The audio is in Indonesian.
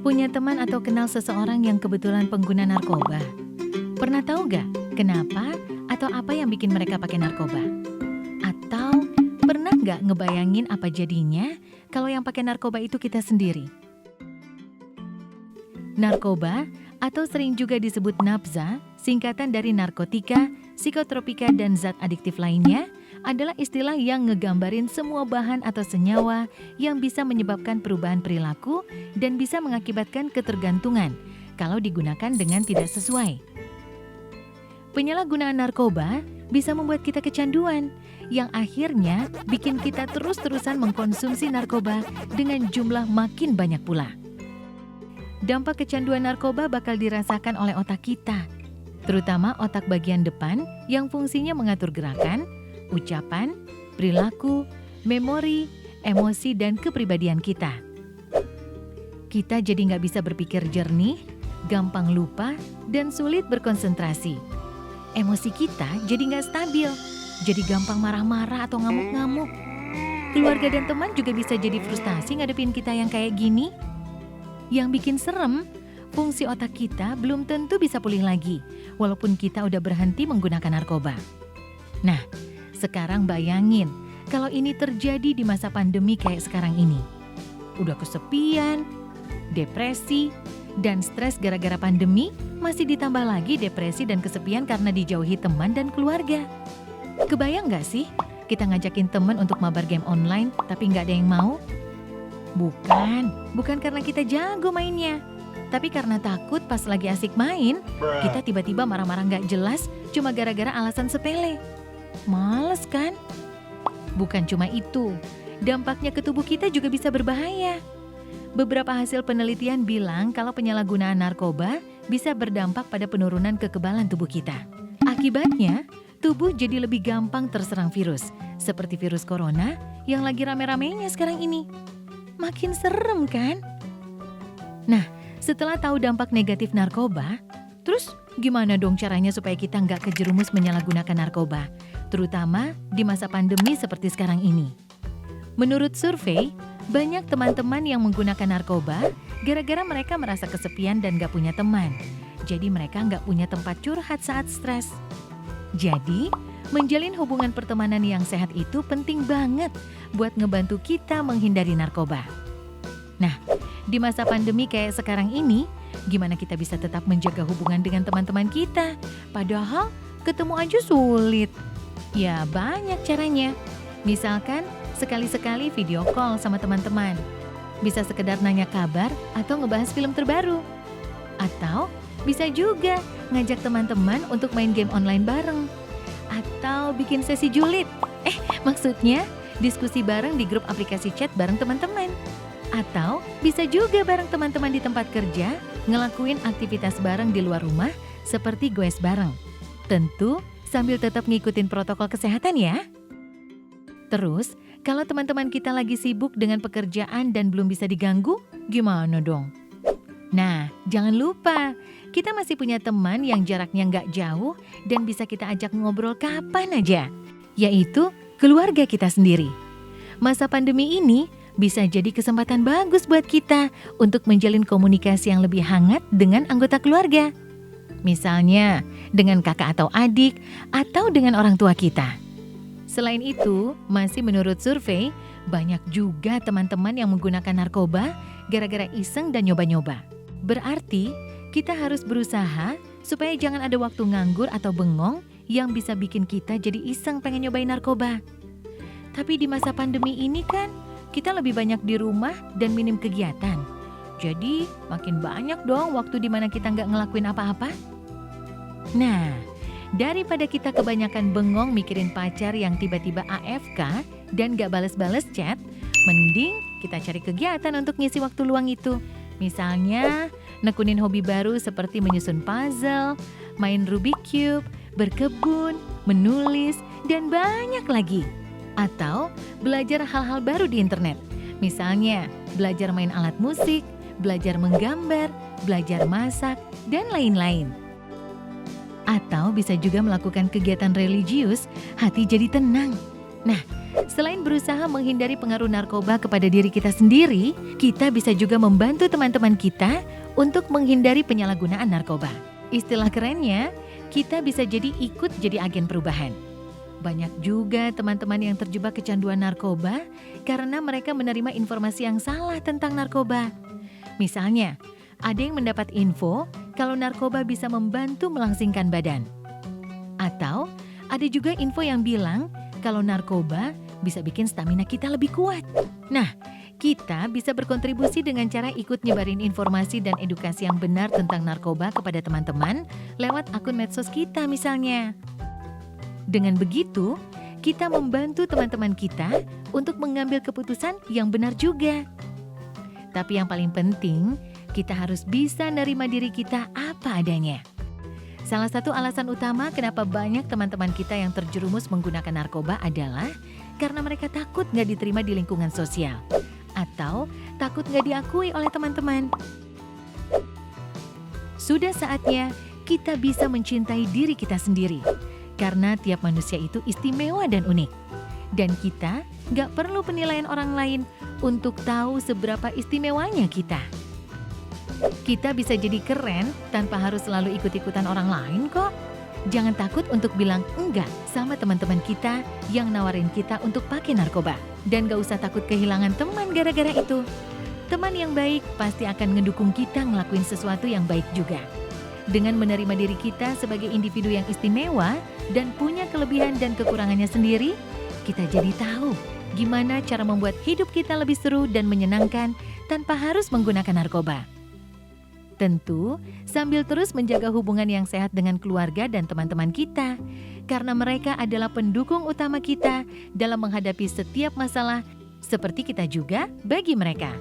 Punya teman atau kenal seseorang yang kebetulan pengguna narkoba? Pernah tahu gak kenapa atau apa yang bikin mereka pakai narkoba? Atau pernah gak ngebayangin apa jadinya kalau yang pakai narkoba itu kita sendiri? Narkoba atau sering juga disebut nafza, singkatan dari narkotika, psikotropika, dan zat adiktif lainnya, adalah istilah yang ngegambarin semua bahan atau senyawa yang bisa menyebabkan perubahan perilaku dan bisa mengakibatkan ketergantungan kalau digunakan dengan tidak sesuai. Penyalahgunaan narkoba bisa membuat kita kecanduan, yang akhirnya bikin kita terus-terusan mengkonsumsi narkoba dengan jumlah makin banyak pula. Dampak kecanduan narkoba bakal dirasakan oleh otak kita, terutama otak bagian depan yang fungsinya mengatur gerakan, ucapan, perilaku, memori, emosi, dan kepribadian kita. Kita jadi nggak bisa berpikir jernih, gampang lupa, dan sulit berkonsentrasi. Emosi kita jadi nggak stabil, jadi gampang marah-marah atau ngamuk-ngamuk. Keluarga dan teman juga bisa jadi frustasi ngadepin kita yang kayak gini. Yang bikin serem, fungsi otak kita belum tentu bisa pulih lagi, walaupun kita udah berhenti menggunakan narkoba. Nah, sekarang bayangin kalau ini terjadi di masa pandemi kayak sekarang ini. Udah kesepian, depresi, dan stres gara-gara pandemi, masih ditambah lagi depresi dan kesepian karena dijauhi teman dan keluarga. Kebayang gak sih kita ngajakin teman untuk mabar game online tapi gak ada yang mau? Bukan karena kita jago mainnya, tapi karena takut pas lagi asik main, kita tiba-tiba marah-marah gak jelas cuma gara-gara alasan sepele. Males kan? Bukan cuma itu, dampaknya ke tubuh kita juga bisa berbahaya. Beberapa hasil penelitian bilang kalau penyalahgunaan narkoba bisa berdampak pada penurunan kekebalan tubuh kita. Akibatnya, tubuh jadi lebih gampang terserang virus, seperti virus corona yang lagi rame-ramenya sekarang ini. Makin serem kan? Nah, setelah tahu dampak negatif narkoba, terus gimana dong caranya supaya kita nggak kejerumus menyalahgunakan narkoba, terutama di masa pandemi seperti sekarang ini? Menurut survei, banyak teman-teman yang menggunakan narkoba gara-gara mereka merasa kesepian dan gak punya teman. Jadi mereka gak punya tempat curhat saat stres. Jadi, menjalin hubungan pertemanan yang sehat itu penting banget buat ngebantu kita menghindari narkoba. Nah, di masa pandemi kayak sekarang ini, gimana kita bisa tetap menjaga hubungan dengan teman-teman kita? Padahal ketemu aja sulit. Ya, banyak caranya. Misalkan, sekali-sekali video call sama teman-teman. Bisa sekedar nanya kabar atau ngebahas film terbaru. Atau bisa juga ngajak teman-teman untuk main game online bareng. Atau bikin sesi julid. Maksudnya diskusi bareng di grup aplikasi chat bareng teman-teman. Atau bisa juga bareng teman-teman di tempat kerja ngelakuin aktivitas bareng di luar rumah seperti goes bareng. Tentu sambil tetap ngikutin protokol kesehatan ya. Terus, kalau teman-teman kita lagi sibuk dengan pekerjaan dan belum bisa diganggu, gimana dong? Nah, jangan lupa, kita masih punya teman yang jaraknya nggak jauh dan bisa kita ajak ngobrol kapan aja, yaitu keluarga kita sendiri. Masa pandemi ini bisa jadi kesempatan bagus buat kita untuk menjalin komunikasi yang lebih hangat dengan anggota keluarga. Misalnya, dengan kakak atau adik, atau dengan orang tua kita. Selain itu, masih menurut survei, banyak juga teman-teman yang menggunakan narkoba gara-gara iseng dan nyoba-nyoba. Berarti, kita harus berusaha supaya jangan ada waktu nganggur atau bengong yang bisa bikin kita jadi iseng pengen nyobain narkoba. Tapi di masa pandemi ini kan, kita lebih banyak di rumah dan minim kegiatan. Jadi, makin banyak dong waktu di mana kita nggak ngelakuin apa-apa. Nah, daripada kita kebanyakan bengong mikirin pacar yang tiba-tiba AFK dan gak bales-bales chat, mending kita cari kegiatan untuk ngisi waktu luang itu. Misalnya, nekunin hobi baru seperti menyusun puzzle, main Rubik Cube, berkebun, menulis, dan banyak lagi. Atau belajar hal-hal baru di internet. Misalnya, belajar main alat musik, belajar menggambar, belajar masak, dan lain-lain. Atau bisa juga melakukan kegiatan religius, hati jadi tenang. Nah, Selain berusaha menghindari pengaruh narkoba kepada diri kita sendiri, kita bisa juga membantu teman-teman kita untuk menghindari penyalahgunaan narkoba. Istilah kerennya, kita bisa ikut jadi agen perubahan. Banyak juga teman-teman yang terjebak kecanduan narkoba karena mereka menerima informasi yang salah tentang narkoba. Misalnya, ada yang mendapat info kalau narkoba bisa membantu melangsingkan badan. Atau ada juga info yang bilang kalau narkoba bisa bikin stamina kita lebih kuat. Nah, kita bisa berkontribusi dengan cara ikut nyebarin informasi dan edukasi yang benar tentang narkoba kepada teman-teman lewat akun medsos kita misalnya. Dengan begitu, kita membantu teman-teman kita untuk mengambil keputusan yang benar juga. Tapi yang paling penting, kita harus bisa nerima diri kita apa adanya. Salah satu alasan utama kenapa banyak teman-teman kita yang terjerumus menggunakan narkoba adalah karena mereka takut nggak diterima di lingkungan sosial. Atau takut nggak diakui oleh teman-teman. Sudah saatnya kita bisa mencintai diri kita sendiri. Karena tiap manusia itu istimewa dan unik. Dan kita nggak perlu penilaian orang lain untuk tahu seberapa istimewanya kita. Kita bisa jadi keren tanpa harus selalu ikut-ikutan orang lain kok. Jangan takut untuk bilang enggak sama teman-teman kita yang nawarin kita untuk pakai narkoba. Dan gak usah takut kehilangan teman gara-gara itu. Teman yang baik pasti akan ngedukung kita ngelakuin sesuatu yang baik juga. Dengan menerima diri kita sebagai individu yang istimewa dan punya kelebihan dan kekurangannya sendiri, kita jadi tahu gimana cara membuat hidup kita lebih seru dan menyenangkan tanpa harus menggunakan narkoba. Tentu, sambil terus menjaga hubungan yang sehat dengan keluarga dan teman-teman kita, karena mereka adalah pendukung utama kita dalam menghadapi setiap masalah, seperti kita juga bagi mereka.